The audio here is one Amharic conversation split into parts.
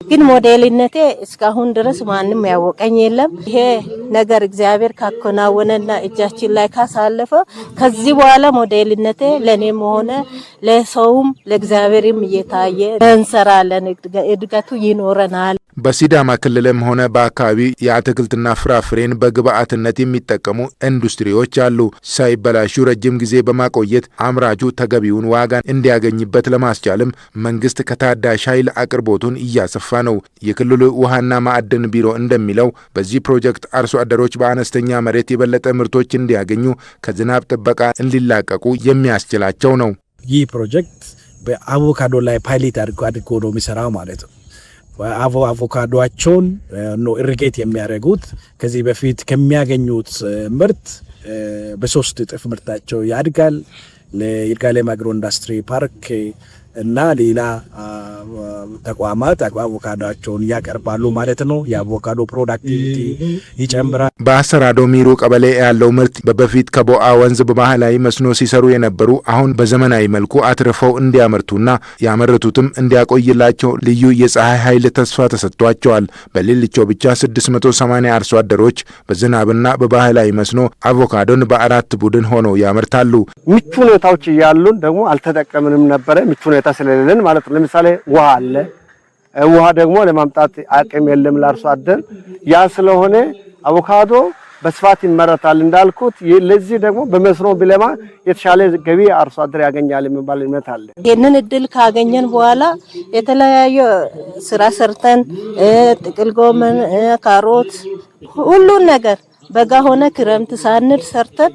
ግን ሞዴልነቴ እስካሁን ድረስ ማንንም ያወቀኝ የለም። ይሄ ነገር እግዚአብሔር ካከናወነና እጃችን ላይ ካሳለፈ ከዚህ በኋላ ሞዴልነቴ ለኔም ሆነ ለሰውም ለእግዚአብሔርም እየታየ እንሰራለን፣ እድገቱ ይኖረናል። በሲዳማ ክልልም ሆነ በአካባቢ የአትክልትና ፍራፍሬን በግብአትነት የሚጠቀሙ ኢንዱስትሪዎች አሉ። ሳይበላሹ ረጅም ጊዜ በማቆየት አምራቹ ተገቢውን ዋጋ እንዲያገኝበት ለማስቻልም መንግስት ከታዳሽ ኃይል አቅርቦቱን እያሰፋ ነው። የክልሉ ውሃና ማዕድን ቢሮ እንደሚለው በዚህ ፕሮጀክት አርሶ አደሮች በአነስተኛ መሬት የበለጠ ምርቶች እንዲያገኙ ከዝናብ ጥበቃ እንዲላቀቁ የሚያስችላቸው ነው። ይህ ፕሮጀክት በአቮካዶ ላይ ፓይሌት አድርጎ ነው የሚሰራው ማለት ነው። አቮካዶአቸውን ነው ኢሪጌት የሚያደርጉት። ከዚህ በፊት ከሚያገኙት ምርት በ3 እጥፍ ምርታቸው ያድጋል። ለይርጋለም አግሮ ኢንዱስትሪ ፓርክ እና ሌላ ተቋማት አቮካዶአቸውን ያቀርባሉ ማለት ነው። የአቮካዶ ፕሮዳክቲቪቲ ይጨምራል። በአሰራዶ ሚሩ ቀበሌ ያለው ምርት በፊት ከቦአ ወንዝ በባህላዊ መስኖ ሲሰሩ የነበሩ አሁን በዘመናዊ መልኩ አትርፈው እንዲያመርቱና ያመረቱትም እንዲያቆይላቸው ልዩ የፀሐይ ኃይል ተስፋ ተሰጥቷቸዋል። በሌሊቾ ብቻ 680 አርሶ አደሮች በዝናብና በባህላዊ መስኖ አቮካዶን በ4 ቡድን ሆነው ያመርታሉ። ምቹ ሁኔታዎች ያሉን ደግሞ አልተጠቀምንም ነበር። ምቹ ሁኔታ ስለሌለን ማለት ነው። ለምሳሌ ውሃ አለ። ውሃ ደግሞ ለማምጣት አቅም የለም ለአርሶ አደር። ያ ስለሆነ አቮካዶ በስፋት ይመረታል እንዳልኩት። ለዚህ ደግሞ በመስኖ ቢለማ የተሻለ ገቢ አርሶ አደር ያገኛል የሚባል እምነት አለ። ይሄንን እድል ካገኘን በኋላ የተለያየ ስራ ሰርተን ጥቅል ጎመን፣ ካሮት ሁሉን ነገር በጋ ሆነ ክረምት ሳንል ሰርተን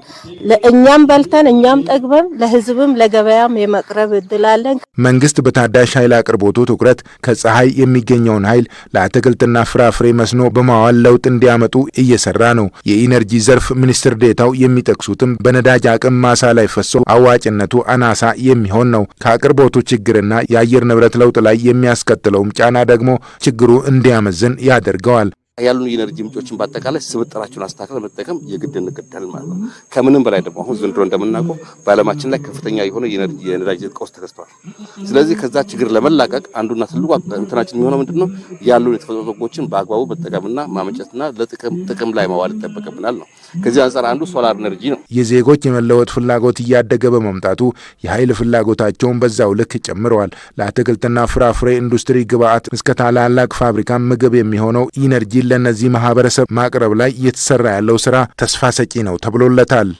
ለእኛም በልተን እኛም ጠግበን ለህዝብም ለገበያም የመቅረብ እድል አለን። መንግስት በታዳሽ ኃይል አቅርቦቱ ትኩረት ከፀሐይ የሚገኘውን ኃይል ለአትክልትና ፍራፍሬ መስኖ በማዋል ለውጥ እንዲያመጡ እየሰራ ነው። የኢነርጂ ዘርፍ ሚኒስትር ዴታው የሚጠቅሱትም በነዳጅ አቅም ማሳ ላይ ፈሶ አዋጭነቱ አናሳ የሚሆን ነው። ከአቅርቦቱ ችግርና የአየር ንብረት ለውጥ ላይ የሚያስከትለውም ጫና ደግሞ ችግሩ እንዲያመዝን ያደርገዋል። ያሉን የኢነርጂ ምንጮችን በአጠቃላይ ስብጥራቸውን አስተካክለን መጠቀም የግድ እንገደዳለን ማለት ነው። ከምንም በላይ ደግሞ አሁን ዘንድሮ እንደምናውቀው በዓለማችን ላይ ከፍተኛ የሆነ የነዳጅ ቀውስ ተከስቷል። ስለዚህ ከዛ ችግር ለመላቀቅ አንዱና ትልቁ እንትናችን የሚሆነው ምንድነው ያሉን የተፈጥሮ ጸጋዎችን በአግባቡ መጠቀምና ማመንጨትና ለጥቅም ላይ ማዋል ይጠበቅብናል ነው። ከዚህ አንፃር አንዱ ሶላር ኢነርጂ ነው። የዜጎች የመለወጥ ፍላጎት እያደገ በመምጣቱ የኃይል ፍላጎታቸውን በዛው ልክ ጨምረዋል። ለአትክልትና ፍራፍሬ ኢንዱስትሪ ግብአት እስከ ታላላቅ ፋብሪካ ምግብ የሚሆነው ኢነርጂ ለነዚህ ማህበረሰብ ማቅረብ ላይ እየተሰራ ያለው ስራ ተስፋ ሰጪ ነው ተብሎለታል።